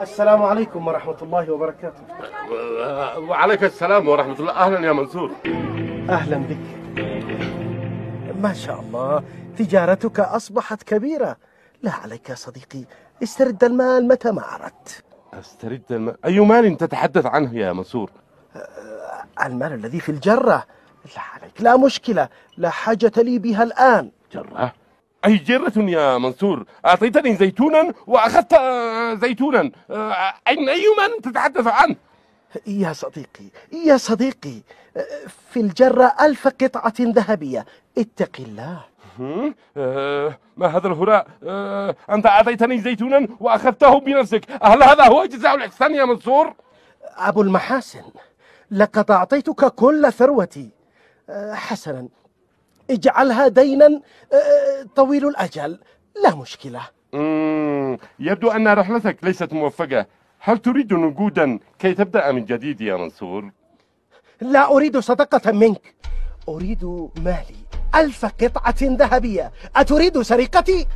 السلام عليكم ورحمة الله وبركاته. وعليك السلام ورحمة الله. أهلا يا منصور. أهلا بك. ما شاء الله، تجارتك أصبحت كبيرة. لا عليك يا صديقي، استرد المال متى ما أردت. أسترد المال؟ أي مال تتحدث عنه يا منصور؟ المال الذي في الجرة. لا عليك، لا مشكلة، لا حاجة لي بها الآن. جرة؟ أي جرة يا منصور؟ أعطيتني زيتونا وأخذت زيتونا. أي مال تتحدث عنه؟ يا صديقي يا صديقي، في الجرة 1000 قطعة ذهبية، اتق الله. ما هذا الهراء؟ أنت أعطيتني زيتونا وأخذته بنفسك، هل هذا هو جزاء الإحسان يا منصور؟ أبو المحاسن، لقد أعطيتك كل ثروتي. حسنا، اجعلها دينا طويل الأجل، لا مشكلة. يبدو أن رحلتك ليست موفقة. هل تريد نقودا كي تبدأ من جديد يا منصور؟ لا أريد صدقة منك، أريد مالي، 1000 قطعة ذهبية. أتريد سرقتي؟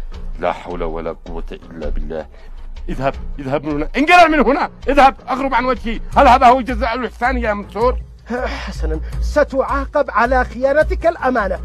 لا حول ولا قوة إلا بالله. اذهب من هنا، انقلع من هنا، اذهب، اغرب عن وجهي. هل هذا هو جزاء الإحسان يا منصور؟ حسنا، ستعاقب على خيانتك الأمانة.